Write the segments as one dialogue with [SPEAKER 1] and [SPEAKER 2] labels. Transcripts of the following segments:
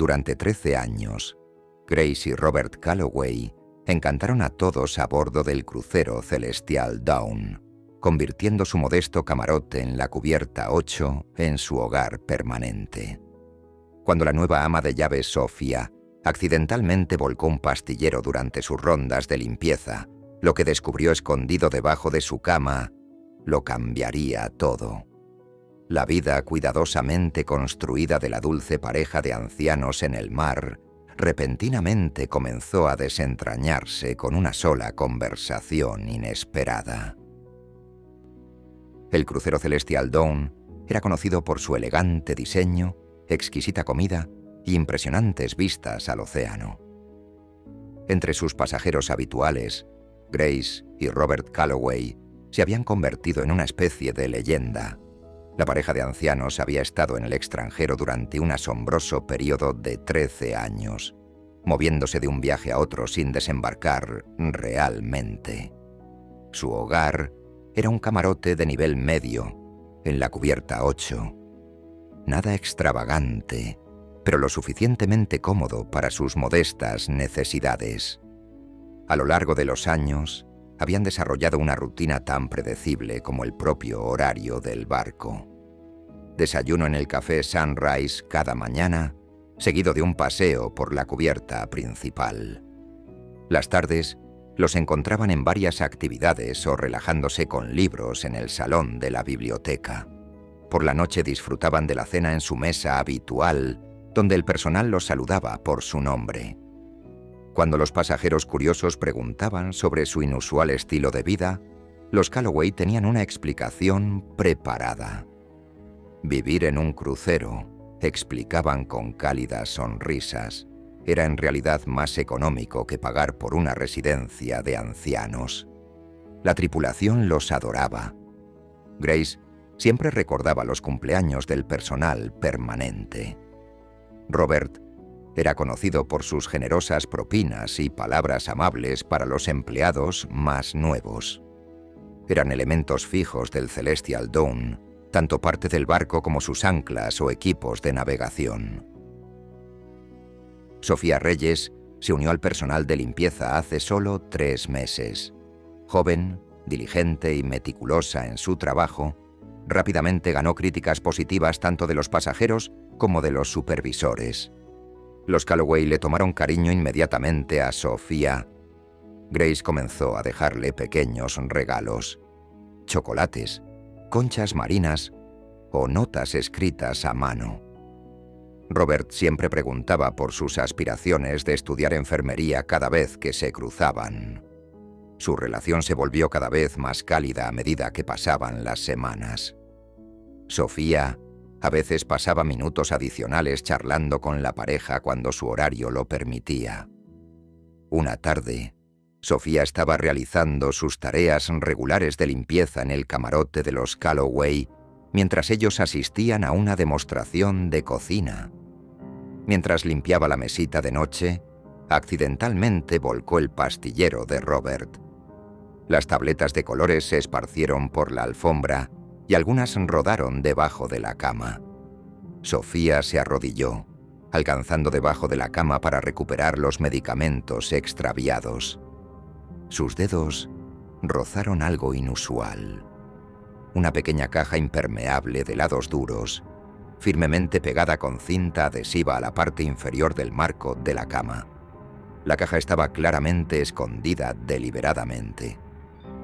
[SPEAKER 1] Durante 13 años, Grace y Robert Calloway encantaron a todos a bordo del crucero Celestial Dawn, convirtiendo su modesto camarote en la cubierta 8 en su hogar permanente. Cuando la nueva ama de llaves Sofía accidentalmente volcó un pastillero durante sus rondas de limpieza, lo que descubrió escondido debajo de su cama lo cambiaría todo. La vida cuidadosamente construida de la dulce pareja de ancianos en el mar repentinamente comenzó a desentrañarse con una sola conversación inesperada. El crucero Celestial Dawn era conocido por su elegante diseño, exquisita comida y impresionantes vistas al océano. Entre sus pasajeros habituales, Grace y Robert Calloway se habían convertido en una especie de leyenda. La pareja de ancianos había estado en el extranjero durante un asombroso periodo de 13 años, moviéndose de un viaje a otro sin desembarcar realmente. Su hogar era un camarote de nivel medio, en la cubierta 8. Nada extravagante, pero lo suficientemente cómodo para sus modestas necesidades. A lo largo de los años, habían desarrollado una rutina tan predecible como el propio horario del barco. Desayuno en el café Sunrise cada mañana, seguido de un paseo por la cubierta principal. Las tardes los encontraban en varias actividades o relajándose con libros en el salón de la biblioteca. Por la noche disfrutaban de la cena en su mesa habitual, donde el personal los saludaba por su nombre. Cuando los pasajeros curiosos preguntaban sobre su inusual estilo de vida, los Calloway tenían una explicación preparada. Vivir en un crucero, explicaban con cálidas sonrisas, era en realidad más económico que pagar por una residencia de ancianos. La tripulación los adoraba. Grace siempre recordaba los cumpleaños del personal permanente. Robert era conocido por sus generosas propinas y palabras amables para los empleados más nuevos. Eran elementos fijos del Celestial Dawn, tanto parte del barco como sus anclas o equipos de navegación. Sofía Reyes se unió al personal de limpieza hace solo 3 meses. Joven, diligente y meticulosa en su trabajo, rápidamente ganó críticas positivas tanto de los pasajeros como de los supervisores. Los Calloway le tomaron cariño inmediatamente a Sofía. Grace comenzó a dejarle pequeños regalos, chocolates, conchas marinas o notas escritas a mano. Robert siempre preguntaba por sus aspiraciones de estudiar enfermería cada vez que se cruzaban. Su relación se volvió cada vez más cálida a medida que pasaban las semanas. Sofía a veces pasaba minutos adicionales charlando con la pareja cuando su horario lo permitía. Una tarde, Sofía estaba realizando sus tareas regulares de limpieza en el camarote de los Calloway mientras ellos asistían a una demostración de cocina. Mientras limpiaba la mesita de noche, accidentalmente volcó el pastillero de Robert. Las tabletas de colores se esparcieron por la alfombra y algunas rodaron debajo de la cama. Sofía se arrodilló, alcanzando debajo de la cama para recuperar los medicamentos extraviados. Sus dedos rozaron algo inusual. Una pequeña caja impermeable de lados duros, firmemente pegada con cinta adhesiva a la parte inferior del marco de la cama. La caja estaba claramente escondida deliberadamente.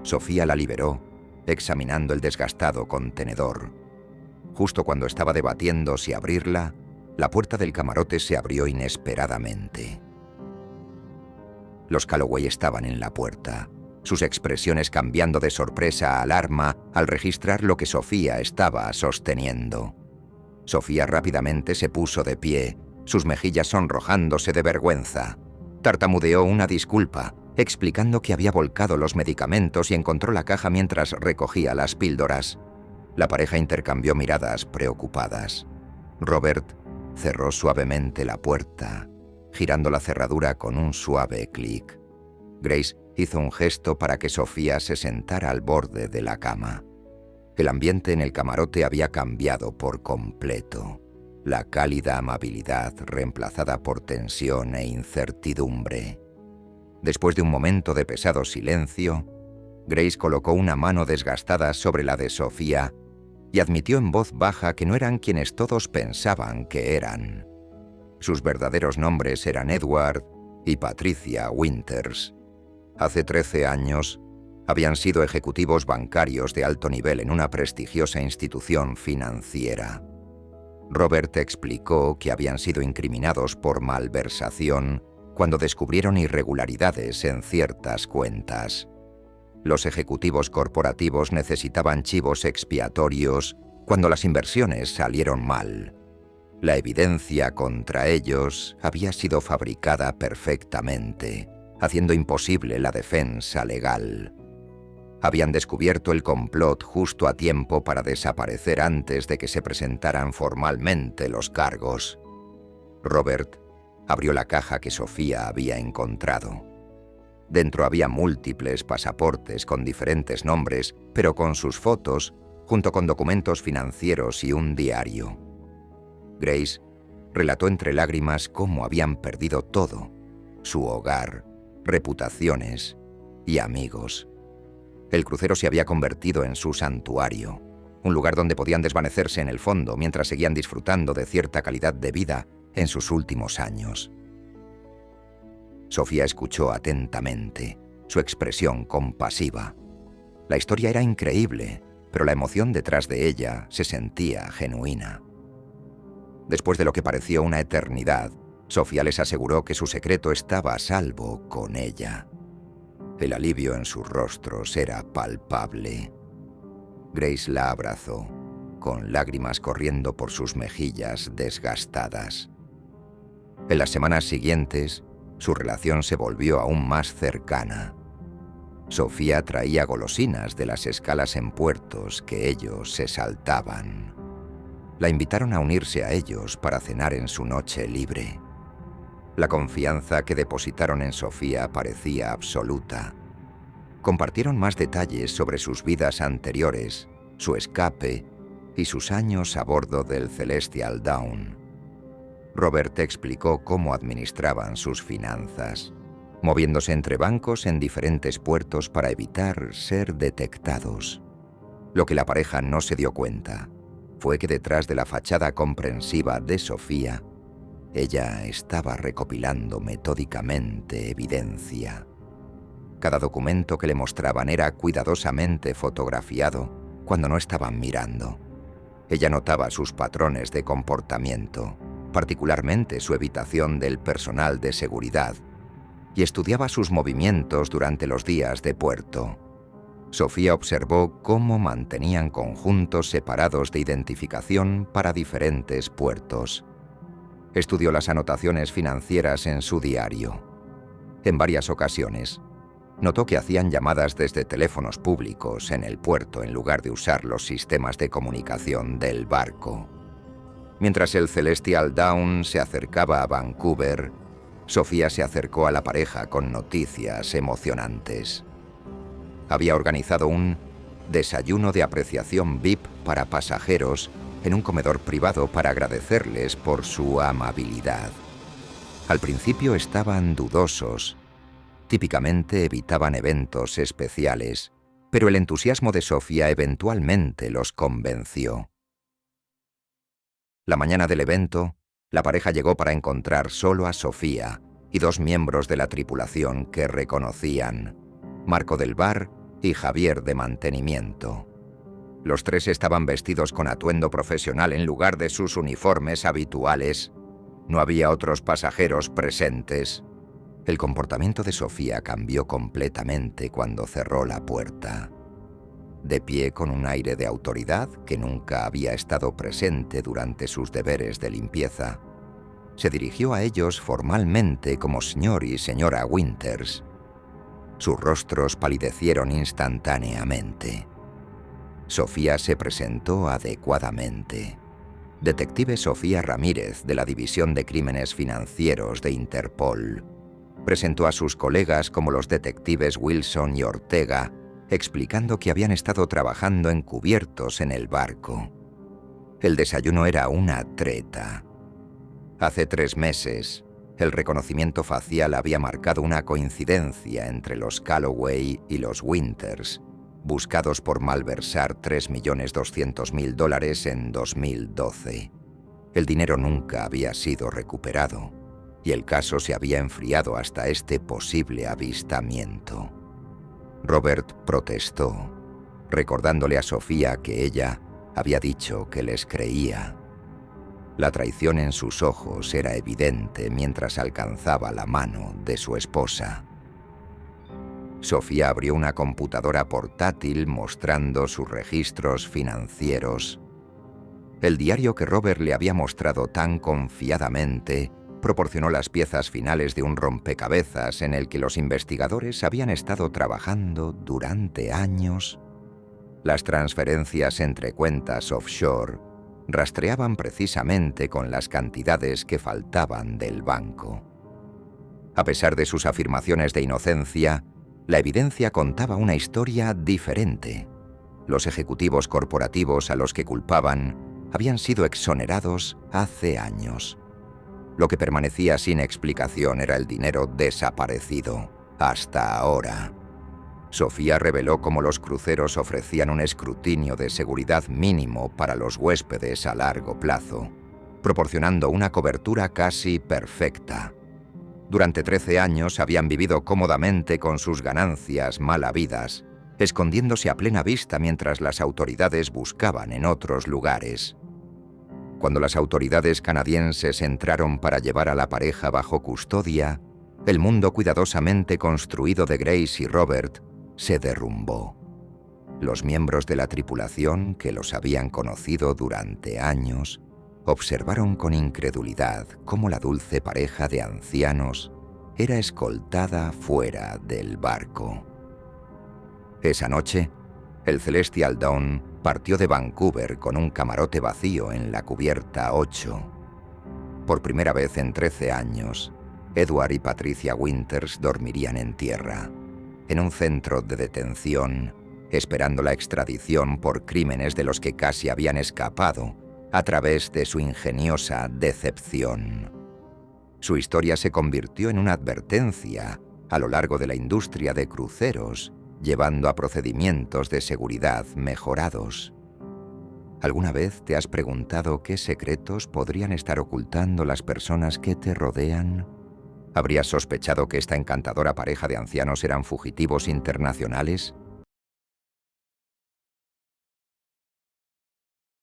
[SPEAKER 1] Sofía la liberó, examinando el desgastado contenedor. Justo cuando estaba debatiendo si abrirla, la puerta del camarote se abrió inesperadamente. Los Calloway estaban en la puerta, sus expresiones cambiando de sorpresa a alarma al registrar lo que Sofía estaba sosteniendo. Sofía rápidamente se puso de pie, sus mejillas sonrojándose de vergüenza. Tartamudeó una disculpa, explicando que había volcado los medicamentos y encontró la caja mientras recogía las píldoras. La pareja intercambió miradas preocupadas. Robert cerró suavemente la puerta, girando la cerradura con un suave clic. Grace hizo un gesto para que Sofía se sentara al borde de la cama. El ambiente en el camarote había cambiado por completo. la cálida amabilidad reemplazada por tensión e incertidumbre. Después de un momento de pesado silencio, Grace colocó una mano desgastada sobre la de Sofía y admitió en voz baja que no eran quienes todos pensaban que eran. Sus verdaderos nombres eran Edward y Patricia Winters. Hace 13 años, habían sido ejecutivos bancarios de alto nivel en una prestigiosa institución financiera. Robert explicó que habían sido incriminados por malversación cuando descubrieron irregularidades en ciertas cuentas. Los ejecutivos corporativos necesitaban chivos expiatorios cuando las inversiones salieron mal. La evidencia contra ellos había sido fabricada perfectamente, haciendo imposible la defensa legal. Habían descubierto el complot justo a tiempo para desaparecer antes de que se presentaran formalmente los cargos. Robert abrió la caja que Sofía había encontrado. Dentro había múltiples pasaportes con diferentes nombres, pero con sus fotos, junto con documentos financieros y un diario. Grace relató entre lágrimas cómo habían perdido todo: su hogar, reputaciones y amigos. El crucero se había convertido en su santuario, un lugar donde podían desvanecerse en el fondo mientras seguían disfrutando de cierta calidad de vida en sus últimos años. Sofía escuchó atentamente, su expresión compasiva. La historia era increíble, pero la emoción detrás de ella se sentía genuina. Después de lo que pareció una eternidad, Sofía les aseguró que su secreto estaba a salvo con ella. El alivio en sus rostros era palpable. Grace la abrazó, con lágrimas corriendo por sus mejillas desgastadas. En las semanas siguientes, su relación se volvió aún más cercana. Sofía traía golosinas de las escalas en puertos que ellos se saltaban. La invitaron a unirse a ellos para cenar en su noche libre. La confianza que depositaron en Sofía parecía absoluta. Compartieron más detalles sobre sus vidas anteriores, su escape y sus años a bordo del Celestial Dawn. Robert explicó cómo administraban sus finanzas, moviéndose entre bancos en diferentes puertos para evitar ser detectados. Lo que la pareja no se dio cuenta fue que detrás de la fachada comprensiva de Sofía, ella estaba recopilando metódicamente evidencia. Cada documento que le mostraban era cuidadosamente fotografiado cuando no estaban mirando. Ella notaba sus patrones de comportamiento, particularmente su evitación del personal de seguridad, y estudiaba sus movimientos durante los días de puerto. Sofía observó cómo mantenían conjuntos separados de identificación para diferentes puertos. Estudió las anotaciones financieras en su diario. En varias ocasiones, notó que hacían llamadas desde teléfonos públicos en el puerto en lugar de usar los sistemas de comunicación del barco. Mientras el Celestial Dawn se acercaba a Vancouver, Sofía se acercó a la pareja con noticias emocionantes. Había organizado un desayuno de apreciación VIP para pasajeros en un comedor privado para agradecerles por su amabilidad. Al principio estaban dudosos. Típicamente evitaban eventos especiales, pero el entusiasmo de Sofía eventualmente los convenció. La mañana del evento, la pareja llegó para encontrar solo a Sofía y dos miembros de la tripulación que reconocían: Marco del bar y Javier de mantenimiento. Los tres estaban vestidos con atuendo profesional en lugar de sus uniformes habituales. No había otros pasajeros presentes. El comportamiento de Sofía cambió completamente cuando cerró la puerta. De pie con un aire de autoridad que nunca había estado presente durante sus deberes de limpieza, se dirigió a ellos formalmente como señor y señora Winters. Sus rostros palidecieron instantáneamente. Sofía se presentó adecuadamente. Detective Sofía Ramírez, de la División de Crímenes Financieros de Interpol. Presentó a sus colegas como los detectives Wilson y Ortega, explicando que habían estado trabajando encubiertos en el barco. El desayuno era una treta. Hace 3 meses, el reconocimiento facial había marcado una coincidencia entre los Calloway y los Winters, buscados por malversar $3.200.000 en 2012. El dinero nunca había sido recuperado, y el caso se había enfriado hasta este posible avistamiento. Robert protestó, recordándole a Sofía que ella había dicho que les creía. La traición en sus ojos era evidente mientras alcanzaba la mano de su esposa. Sofía abrió una computadora portátil mostrando sus registros financieros. El diario que Robert le había mostrado tan confiadamente proporcionó las piezas finales de un rompecabezas en el que los investigadores habían estado trabajando durante años. Las transferencias entre cuentas offshore rastreaban precisamente con las cantidades que faltaban del banco. A pesar de sus afirmaciones de inocencia, la evidencia contaba una historia diferente. Los ejecutivos corporativos a los que culpaban habían sido exonerados hace años. Lo que permanecía sin explicación era el dinero desaparecido, hasta ahora. Sofía reveló cómo los cruceros ofrecían un escrutinio de seguridad mínimo para los huéspedes a largo plazo, proporcionando una cobertura casi perfecta. Durante 13 años habían vivido cómodamente con sus ganancias mal habidas, escondiéndose a plena vista mientras las autoridades buscaban en otros lugares. Cuando las autoridades canadienses entraron para llevar a la pareja bajo custodia, el mundo cuidadosamente construido de Grace y Robert se derrumbó. Los miembros de la tripulación, que los habían conocido durante años, observaron con incredulidad cómo la dulce pareja de ancianos era escoltada fuera del barco. Esa noche, el Celestial Dawn partió de Vancouver con un camarote vacío en la cubierta 8. Por primera vez en 13 años, Edward y Patricia Winters dormirían en tierra, en un centro de detención, esperando la extradición por crímenes de los que casi habían escapado a través de su ingeniosa decepción. Su historia se convirtió en una advertencia a lo largo de la industria de cruceros, llevando a procedimientos de seguridad mejorados. ¿Alguna vez te has preguntado qué secretos podrían estar ocultando las personas que te rodean? ¿Habrías sospechado que esta encantadora pareja de ancianos eran fugitivos internacionales